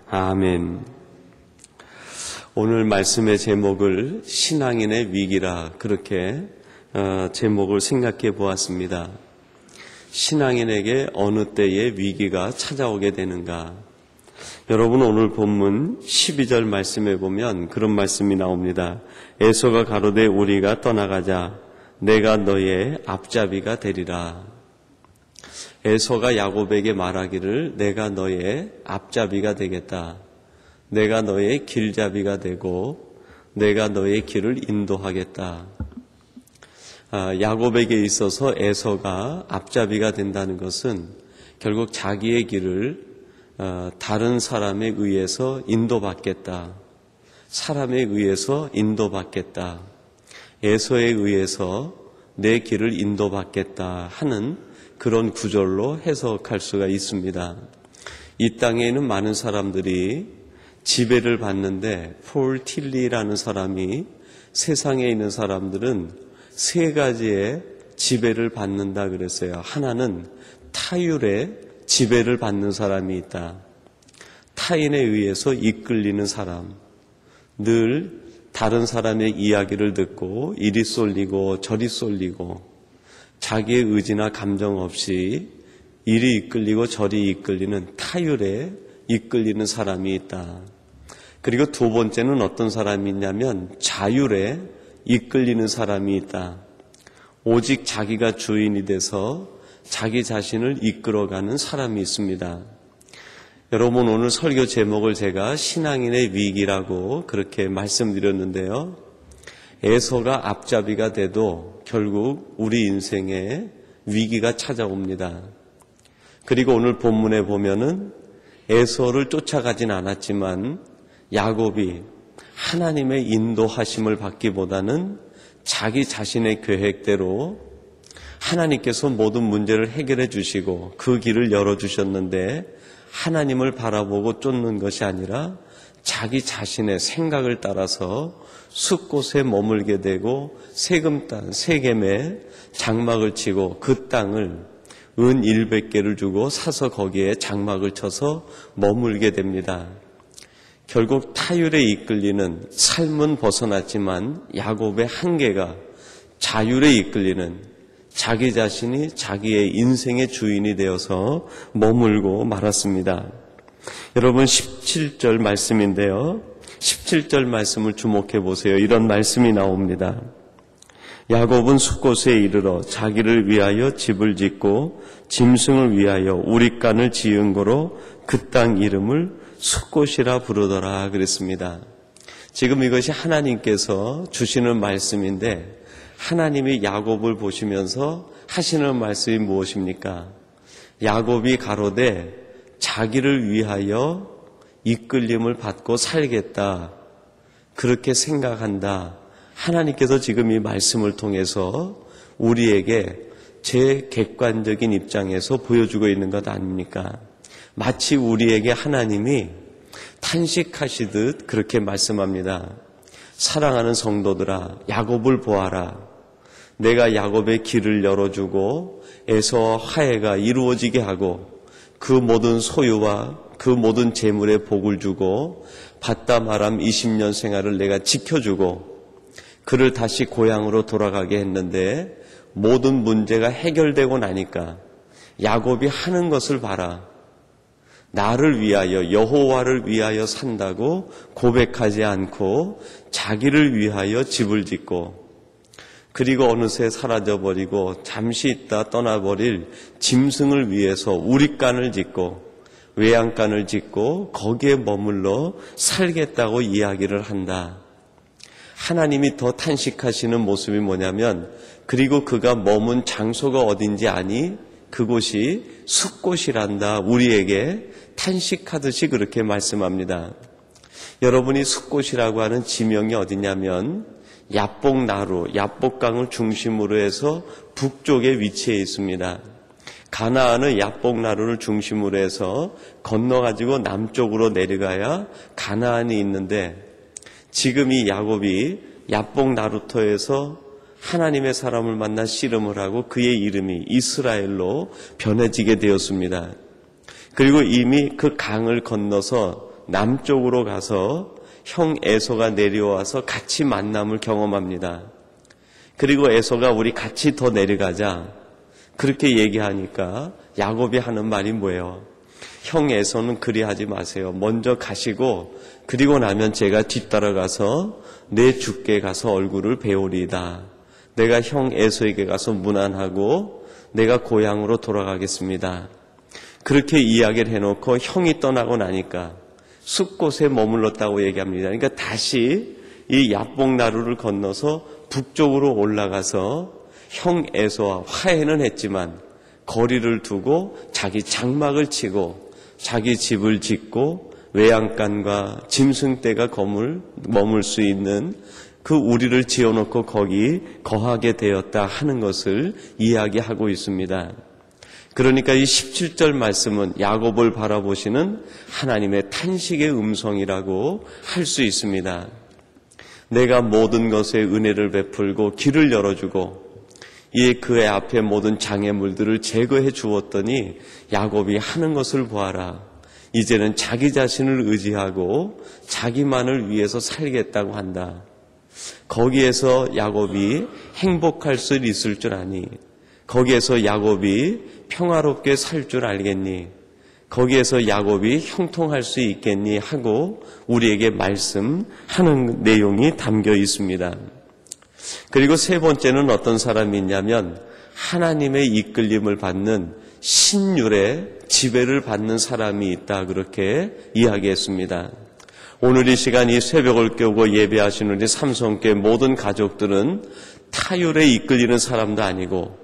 아멘. 오늘 말씀의 제목을 신앙인의 위기라 그렇게 제목을 생각해 보았습니다. 신앙인에게 어느 때에 위기가 찾아오게 되는가? 여러분, 오늘 본문 12절 말씀에 보면 그런 말씀이 나옵니다. 에서가 가로되 우리가 떠나가자 내가 너의 앞잡이가 되리라. 에서가 야곱에게 말하기를 내가 너의 앞잡이가 되겠다. 내가 너의 길잡이가 되고 내가 너의 길을 인도하겠다. 야곱에게 있어서 에서가 앞잡이가 된다는 것은 결국 자기의 길을 다른 사람에 의해서 인도받겠다. 사람에 의해서 인도받겠다. 에서에 의해서 내 길을 인도받겠다 하는 그런 구절로 해석할 수가 있습니다. 이 땅에 있는 많은 사람들이 지배를 받는데 폴 틸리라는 사람이 세상에 있는 사람들은 세 가지의 지배를 받는다 그랬어요. 하나는 타율의 지배를 받는 사람이 있다. 타인에 의해서 이끌리는 사람. 늘 다른 사람의 이야기를 듣고 이리 쏠리고 저리 쏠리고 자기의 의지나 감정 없이 이리 이끌리고 저리 이끌리는 타율에 이끌리는 사람이 있다. 그리고 두 번째는 어떤 사람이 있냐면 자율에 이끌리는 사람이 있다. 오직 자기가 주인이 돼서 자기 자신을 이끌어가는 사람이 있습니다. 여러분, 오늘 설교 제목을 제가 신앙인의 위기라고 그렇게 말씀드렸는데요. 에서가 앞잡이가 돼도 결국 우리 인생에 위기가 찾아옵니다. 그리고 오늘 본문에 보면은 에서를 쫓아가진 않았지만 야곱이 하나님의 인도하심을 받기보다는 자기 자신의 계획대로 하나님께서 모든 문제를 해결해 주시고 그 길을 열어주셨는데 하나님을 바라보고 쫓는 것이 아니라 자기 자신의 생각을 따라서 숲곳에 머물게 되고 세겜에 장막을 치고 그 땅을 은 100개를 주고 사서 거기에 장막을 쳐서 머물게 됩니다. 결국 타율에 이끌리는 삶은 벗어났지만 야곱의 한계가 자율에 이끌리는 자기 자신이 자기의 인생의 주인이 되어서 머물고 말았습니다. 여러분, 17절 말씀인데요. 17절 말씀을 주목해 보세요. 이런 말씀이 나옵니다. 야곱은 숲곳에 이르러 자기를 위하여 집을 짓고 짐승을 위하여 우릿간을 지은 거로 그 땅 이름을 숲곳이라 부르더라 그랬습니다. 지금 이것이 하나님께서 주시는 말씀인데 하나님이 야곱을 보시면서 하시는 말씀이 무엇입니까? 야곱이 가로되 자기를 위하여 이끌림을 받고 살겠다. 그렇게 생각한다. 하나님께서 지금 이 말씀을 통해서 우리에게 제 객관적인 입장에서 보여주고 있는 것 아닙니까? 마치 우리에게 하나님이 탄식하시듯 그렇게 말씀합니다. 사랑하는 성도들아, 야곱을 보아라. 내가 야곱의 길을 열어주고 에서와 화해가 이루어지게 하고 그 모든 소유와 그 모든 재물에 복을 주고 바담 아람 20년 생활을 내가 지켜주고 그를 다시 고향으로 돌아가게 했는데 모든 문제가 해결되고 나니까 야곱이 하는 것을 봐라. 나를 위하여 여호와를 위하여 산다고 고백하지 않고 자기를 위하여 집을 짓고 그리고 어느새 사라져버리고 잠시 있다 떠나버릴 짐승을 위해서 우릿간을 짓고 외양간을 짓고 거기에 머물러 살겠다고 이야기를 한다. 하나님이 더 탄식하시는 모습이 뭐냐면 그리고 그가 머문 장소가 어딘지 아니? 그곳이 숲곳이란다. 우리에게 탄식하듯이 그렇게 말씀합니다. 여러분이 숲곳이라고 하는 지명이 어디냐면 야복나루, 야복강을 중심으로 해서 북쪽에 위치해 있습니다. 가나안은 야복나루를 중심으로 해서 건너가지고 남쪽으로 내려가야 가나안이 있는데 지금 이 야곱이 야복나루터에서 하나님의 사람을 만나 씨름을 하고 그의 이름이 이스라엘로 변해지게 되었습니다. 그리고 이미 그 강을 건너서 남쪽으로 가서 형 에서가 내려와서 같이 만남을 경험합니다. 그리고 에서가 우리 같이 더 내려가자 그렇게 얘기하니까 야곱이 하는 말이 뭐예요? 형 에서는 그리하지 마세요. 먼저 가시고 그리고 나면 제가 뒤따라가서 내 주께 가서 얼굴을 배우리이다. 내가 형 에서에게 가서 문안하고 내가 고향으로 돌아가겠습니다. 그렇게 이야기를 해놓고 형이 떠나고 나니까 숲곳에 머물렀다고 얘기합니다. 그러니까 다시 이 야복나루를 건너서 북쪽으로 올라가서 형 에서와 화해는 했지만 거리를 두고 자기 장막을 치고 자기 집을 짓고 외양간과 짐승떼가 머물 수 있는 그 우리를 지어놓고 거기 거하게 되었다 하는 것을 이야기하고 있습니다. 그러니까 이 17절 말씀은 야곱을 바라보시는 하나님의 탄식의 음성이라고 할 수 있습니다. 내가 모든 것에 은혜를 베풀고 길을 열어주고 그의 앞에 모든 장애물들을 제거해 주었더니 야곱이 하는 것을 보아라. 이제는 자기 자신을 의지하고 자기만을 위해서 살겠다고 한다. 거기에서 야곱이 행복할 수 있을 줄 아니? 거기에서 야곱이 평화롭게 살 줄 알겠니? 거기에서 야곱이 형통할 수 있겠니? 하고 우리에게 말씀하는 내용이 담겨 있습니다. 그리고 세 번째는 어떤 사람이 있냐면 하나님의 이끌림을 받는 신율의 지배를 받는 사람이 있다 그렇게 이야기했습니다. 오늘 이 시간 이 새벽을 깨우고 예배하시는 우리 삼성교회 모든 가족들은 타율에 이끌리는 사람도 아니고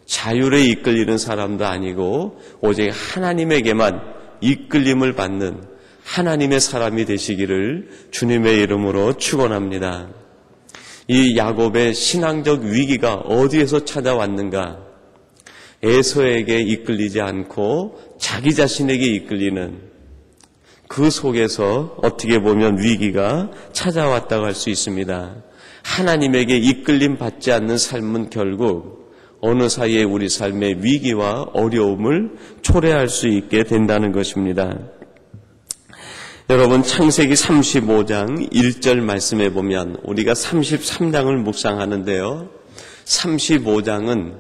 자율에 이끌리는 사람도 아니고 오직 하나님에게만 이끌림을 받는 하나님의 사람이 되시기를 주님의 이름으로 축원합니다. 이 야곱의 신앙적 위기가 어디에서 찾아왔는가? 에서에게 이끌리지 않고 자기 자신에게 이끌리는 그 속에서 어떻게 보면 위기가 찾아왔다고 할 수 있습니다. 하나님에게 이끌림 받지 않는 삶은 결국 어느 사이에 우리 삶의 위기와 어려움을 초래할 수 있게 된다는 것입니다. 여러분 창세기 35장 1절 말씀에 보면 우리가 33장을 묵상하는데요. 35장은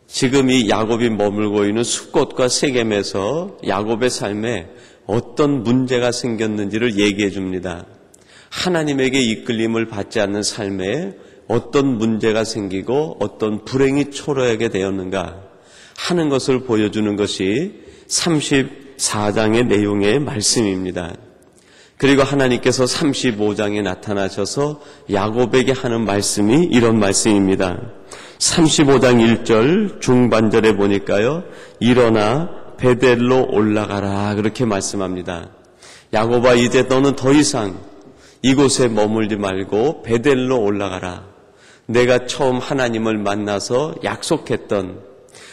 지금 이 야곱이 머물고 있는 숫곳과 세겜에서 야곱의 삶에 어떤 문제가 생겼는지를 얘기해 줍니다. 하나님에게 이끌림을 받지 않는 삶에 어떤 문제가 생기고 어떤 불행이 초래하게 되었는가 하는 것을 보여주는 것이 34장의 내용의 말씀입니다. 그리고 하나님께서 35장에 나타나셔서 야곱에게 하는 말씀이 이런 말씀입니다. 35장 1절 중반절에 보니까요. 일어나 베델로 올라가라 그렇게 말씀합니다. 야곱아 이제 너는 더 이상 이곳에 머물지 말고 베델로 올라가라. 내가 처음 하나님을 만나서 약속했던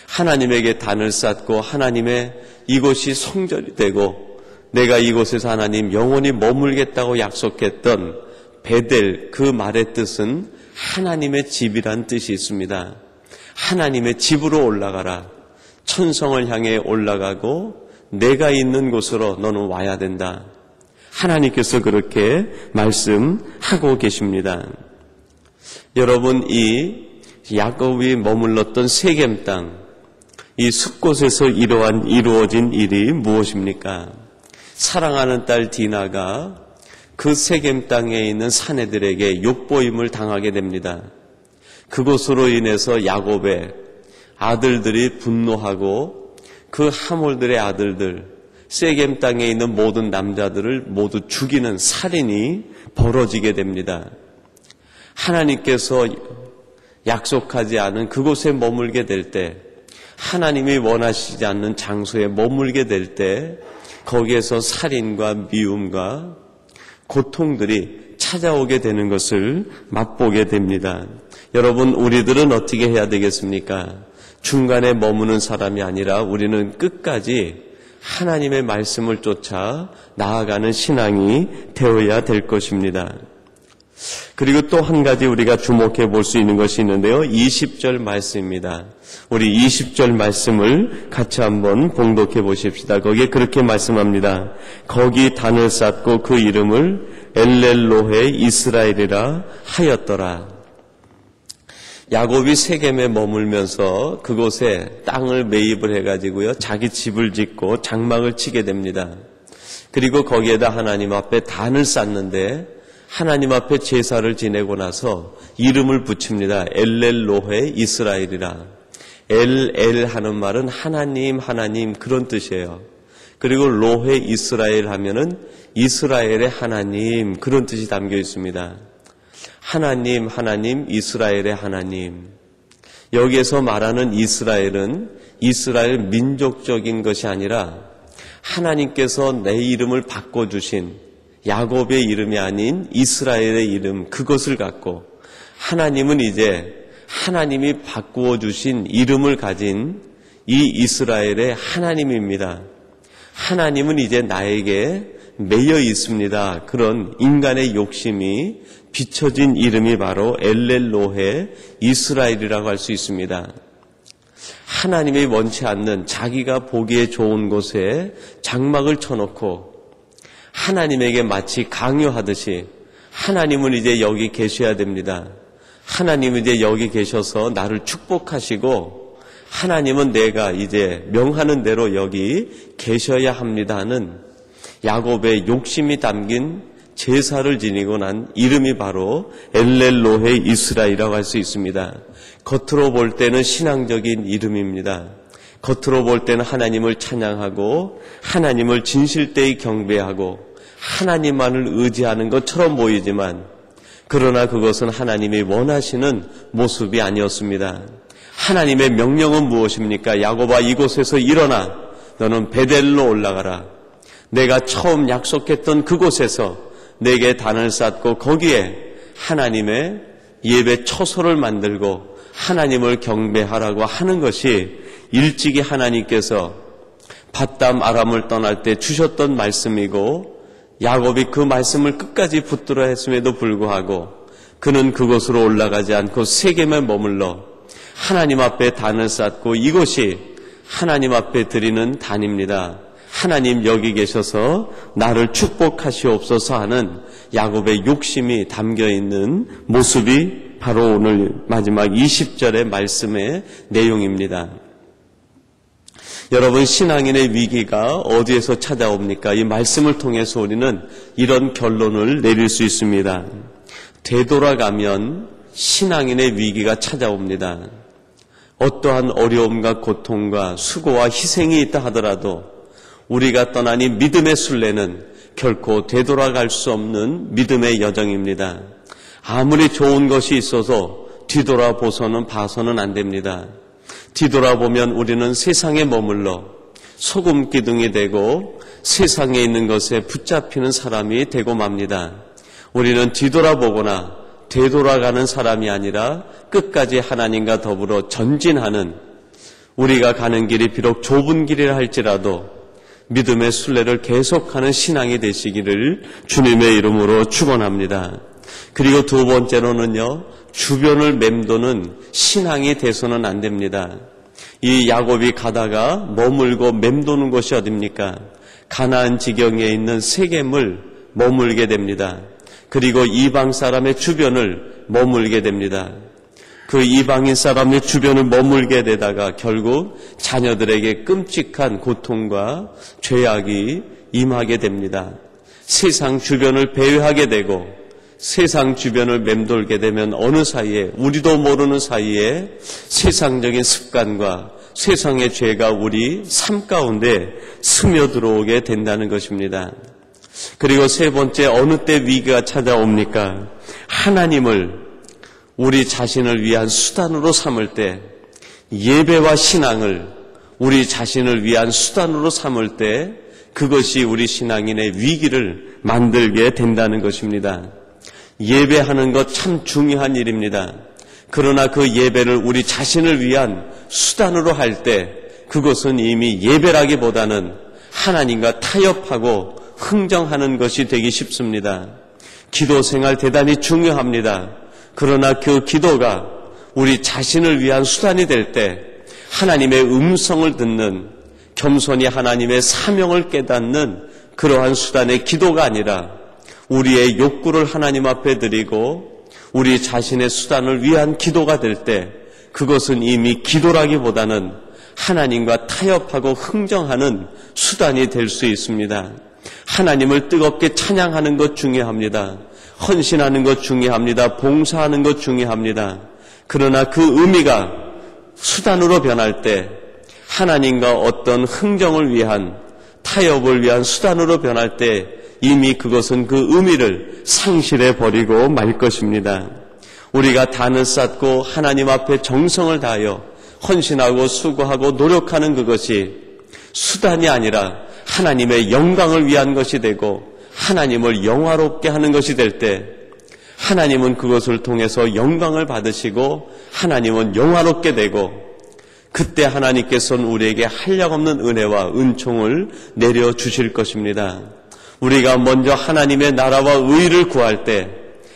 하나님에게 단을 쌓고 하나님의 이곳이 성전이 되고 내가 이곳에서 하나님 영원히 머물겠다고 약속했던 베델 그 말의 뜻은 하나님의 집이란 뜻이 있습니다. 하나님의 집으로 올라가라. 천성을 향해 올라가고 내가 있는 곳으로 너는 와야 된다. 하나님께서 그렇게 말씀하고 계십니다. 여러분 이 야곱이 머물렀던 세겜 땅, 이 숲곳에서 이루어진 일이 무엇입니까? 사랑하는 딸 디나가 그 세겜 땅에 있는 사내들에게 욕보임을 당하게 됩니다. 그것으로 인해서 야곱의 아들들이 분노하고 그 하몰들의 아들들, 세겜 땅에 있는 모든 남자들을 모두 죽이는 살인이 벌어지게 됩니다. 하나님께서 약속하지 않은 그곳에 머물게 될 때, 하나님이 원하시지 않는 장소에 머물게 될 때 거기에서 살인과 미움과 고통들이 찾아오게 되는 것을 맛보게 됩니다. 여러분 우리들은 어떻게 해야 되겠습니까? 중간에 머무는 사람이 아니라 우리는 끝까지 하나님의 말씀을 쫓아 나아가는 신앙이 되어야 될 것입니다. 그리고 또 한 가지 우리가 주목해 볼 수 있는 것이 있는데요. 20절 말씀입니다. 우리 20절 말씀을 같이 한번 봉독해 보십시다. 거기에 그렇게 말씀합니다. 거기 단을 쌓고 그 이름을 엘렐로헤 이스라엘이라 하였더라. 야곱이 세겜에 머물면서 그곳에 땅을 매입을 해가지고요, 자기 집을 짓고 장막을 치게 됩니다. 그리고 거기에다 하나님 앞에 단을 쌓는데 하나님 앞에 제사를 지내고 나서 이름을 붙입니다. 엘렐로헤 이스라엘이라. 엘엘 하는 말은 하나님, 하나님 그런 뜻이에요. 그리고 로헤 이스라엘 하면은 이스라엘의 하나님 그런 뜻이 담겨 있습니다. 하나님, 하나님, 이스라엘의 하나님. 여기에서 말하는 이스라엘은 이스라엘 민족적인 것이 아니라 하나님께서 내 이름을 바꿔주신 야곱의 이름이 아닌 이스라엘의 이름, 그것을 갖고 하나님은 이제 하나님이 바꾸어 주신 이름을 가진 이 이스라엘의 하나님입니다. 하나님은 이제 나에게 매여 있습니다. 그런 인간의 욕심이 비춰진 이름이 바로 엘렐로헤 이스라엘이라고 할 수 있습니다. 하나님이 원치 않는 자기가 보기에 좋은 곳에 장막을 쳐놓고 하나님에게 마치 강요하듯이 하나님은 이제 여기 계셔야 됩니다. 하나님은 이제 여기 계셔서 나를 축복하시고 하나님은 내가 이제 명하는 대로 여기 계셔야 합니다 하는 야곱의 욕심이 담긴 제사를 지니고 난 이름이 바로 엘렐로헤 이스라엘이라고 할 수 있습니다. 겉으로 볼 때는 신앙적인 이름입니다. 겉으로 볼 때는 하나님을 찬양하고 하나님을 진실되이 경배하고 하나님만을 의지하는 것처럼 보이지만 그러나 그것은 하나님이 원하시는 모습이 아니었습니다. 하나님의 명령은 무엇입니까? 야곱아, 이곳에서 일어나 너는 베델로 올라가라. 내가 처음 약속했던 그곳에서 내게 단을 쌓고 거기에 하나님의 예배 처소를 만들고 하나님을 경배하라고 하는 것이 일찍이 하나님께서 밧담 아람을 떠날 때 주셨던 말씀이고 야곱이 그 말씀을 끝까지 붙들어 했음에도 불구하고 그는 그곳으로 올라가지 않고 세겜에 머물러 하나님 앞에 단을 쌓고 이곳이 하나님 앞에 드리는 단입니다. 하나님 여기 계셔서 나를 축복하시옵소서 하는 야곱의 욕심이 담겨있는 모습이 바로 오늘 마지막 20절의 말씀의 내용입니다. 여러분, 신앙인의 위기가 어디에서 찾아옵니까? 이 말씀을 통해서 우리는 이런 결론을 내릴 수 있습니다. 되돌아가면 신앙인의 위기가 찾아옵니다. 어떠한 어려움과 고통과 수고와 희생이 있다 하더라도 우리가 떠난 이 믿음의 순례는 결코 되돌아갈 수 없는 믿음의 여정입니다. 아무리 좋은 것이 있어서 뒤돌아보서는 봐서는 안 됩니다. 뒤돌아보면 우리는 세상에 머물러 소금 기둥이 되고 세상에 있는 것에 붙잡히는 사람이 되고 맙니다. 우리는 뒤돌아보거나 되돌아가는 사람이 아니라 끝까지 하나님과 더불어 전진하는, 우리가 가는 길이 비록 좁은 길이라 할지라도 믿음의 순례를 계속하는 신앙이 되시기를 주님의 이름으로 축원합니다. 그리고 두 번째로는요, 주변을 맴도는 신앙이 돼서는 안 됩니다. 이 야곱이 가다가 머물고 맴도는 곳이 어딥니까? 가나안 지경에 있는 세겜을 머물게 됩니다. 그리고 이방 사람의 주변을 머물게 됩니다. 그 이방인 사람의 주변을 머물게 되다가 결국 자녀들에게 끔찍한 고통과 죄악이 임하게 됩니다. 세상 주변을 배회하게 되고 세상 주변을 맴돌게 되면 어느 사이에, 우리도 모르는 사이에 세상적인 습관과 세상의 죄가 우리 삶 가운데 스며들어오게 된다는 것입니다. 그리고 세 번째, 어느 때 위기가 찾아옵니까? 하나님을 우리 자신을 위한 수단으로 삼을 때, 예배와 신앙을 우리 자신을 위한 수단으로 삼을 때 그것이 우리 신앙인의 위기를 만들게 된다는 것입니다. 예배하는 것 참 중요한 일입니다. 그러나 그 예배를 우리 자신을 위한 수단으로 할 때 그것은 이미 예배라기보다는 하나님과 타협하고 흥정하는 것이 되기 쉽습니다. 기도 생활 대단히 중요합니다. 그러나 그 기도가 우리 자신을 위한 수단이 될 때 하나님의 음성을 듣는, 겸손히 하나님의 사명을 깨닫는 그러한 수단의 기도가 아니라 우리의 욕구를 하나님 앞에 드리고 우리 자신의 수단을 위한 기도가 될 때 그것은 이미 기도라기보다는 하나님과 타협하고 흥정하는 수단이 될 수 있습니다. 하나님을 뜨겁게 찬양하는 것 중요합니다. 헌신하는 것 중요합니다. 봉사하는 것 중요합니다. 그러나 그 의미가 수단으로 변할 때 하나님과 어떤 흥정을 위한, 타협을 위한 수단으로 변할 때 이미 그것은 그 의미를 상실해 버리고 말 것입니다. 우리가 단을 쌓고 하나님 앞에 정성을 다하여 헌신하고 수고하고 노력하는 그것이 수단이 아니라 하나님의 영광을 위한 것이 되고 하나님을 영화롭게 하는 것이 될 때 하나님은 그것을 통해서 영광을 받으시고 하나님은 영화롭게 되고 그때 하나님께서는 우리에게 한량없는 은혜와 은총을 내려주실 것입니다. 우리가 먼저 하나님의 나라와 의를 구할 때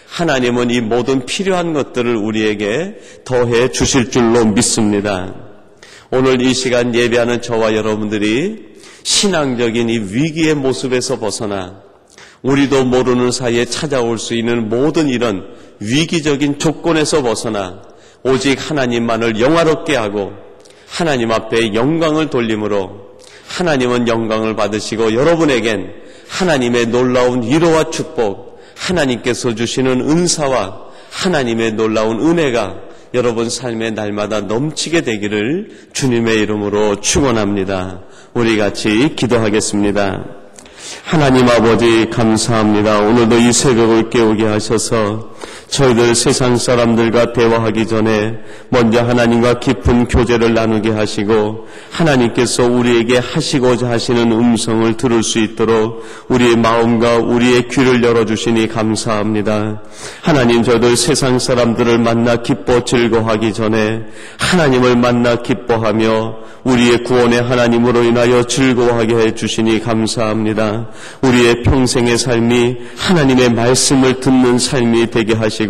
하나님은 이 모든 필요한 것들을 우리에게 더해 주실 줄로 믿습니다. 오늘 이 시간 예배하는 저와 여러분들이 신앙적인 이 위기의 모습에서 벗어나 우리도 모르는 사이에 찾아올 수 있는 모든 이런 위기적인 조건에서 벗어나 오직 하나님만을 영화롭게 하고 하나님 앞에 영광을 돌림으로 하나님은 영광을 받으시고 여러분에겐 하나님의 놀라운 위로와 축복, 하나님께서 주시는 은사와 하나님의 놀라운 은혜가 여러분 삶의 날마다 넘치게 되기를 주님의 이름으로 축원합니다. 우리 같이 기도하겠습니다. 하나님 아버지 감사합니다. 오늘도 이 새벽을 깨우게 하셔서 저희들 세상 사람들과 대화하기 전에 먼저 하나님과 깊은 교제를 나누게 하시고 하나님께서 우리에게 하시고자 하시는 음성을 들을 수 있도록 우리의 마음과 우리의 귀를 열어주시니 감사합니다. 하나님, 저희들 세상 사람들을 만나 기뻐 즐거워하기 전에 하나님을 만나 기뻐하며 우리의 구원의 하나님으로 인하여 즐거워하게 해주시니 감사합니다. 우리의 평생의 삶이 하나님의 말씀을 듣는 삶이 되게 하시고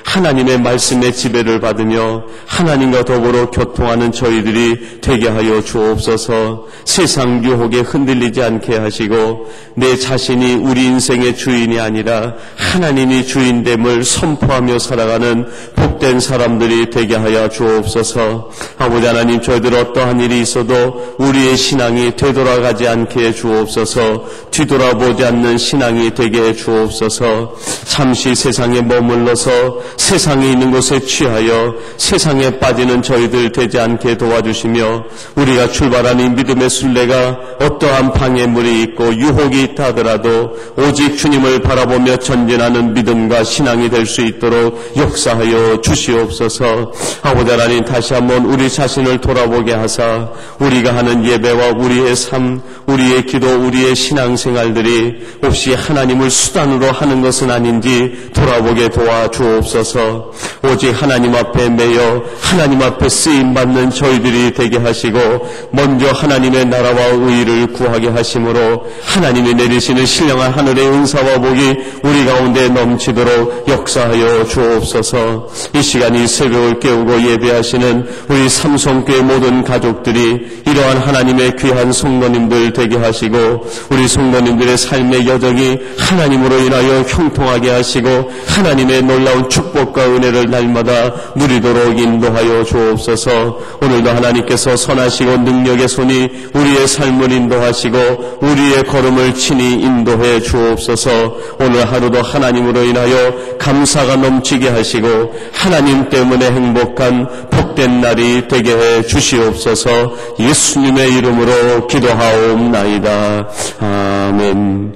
하나님의 말씀의 지배를 받으며 하나님과 더불어 교통하는 저희들이 되게 하여 주옵소서. 세상 유혹에 흔들리지 않게 하시고 내 자신이 우리 인생의 주인이 아니라 하나님이 주인됨을 선포하며 살아가는 복된 사람들이 되게 하여 주옵소서. 아버지 하나님, 저희들 어떠한 일이 있어도 우리의 신앙이 되돌아가지 않게 해 주옵소서. 뒤돌아보지 않는 신앙이 되게 해 주옵소서. 잠시 세상에 머물러서 세상에 있는 것에 취하여 세상에 빠지는 저희들 되지 않게 도와주시며 우리가 출발한 이 믿음의 순례가 어떠한 방해물이 있고 유혹이 있다 하더라도 오직 주님을 바라보며 전진하는 믿음과 신앙이 될 수 있도록 역사하여 주시옵소서. 아버지 하나님, 다시 한번 우리 자신을 돌아보게 하사 우리가 하는 예배와 우리의 삶, 우리의 기도, 우리의 신앙생활들이 혹시 하나님을 수단으로 하는 것은 아닌지 돌아보게 도와주옵소서. 오직 하나님 앞에 매여 하나님 앞에 쓰임받는 저희들이 되게 하시고 먼저 하나님의 나라와 의를 구하게 하심으로 하나님이 내리시는 신령한 하늘의 은사와 복이 우리 가운데 넘치도록 역사하여 주옵소서. 이 시간 이 새벽을 깨우고 예배하시는 우리 삼성교회 모든 가족들이 이러한 하나님의 귀한 성도님들 되게 하시고 우리 성도님들의 삶의 여정이 하나님으로 인하여 형통하게 하시고 하나님의 놀라운 축복과 은혜를 날마다 누리도록 인도하여 주옵소서. 오늘도 하나님께서 선하시고 능력의 손이 우리의 삶을 인도하시고 우리의 걸음을 친히 인도해 주옵소서. 오늘 하루도 하나님으로 인하여 감사가 넘치게 하시고 하나님 때문에 행복한 복된 날이 되게 해 주시옵소서. 예수님의 이름으로 기도하옵나이다. 아멘.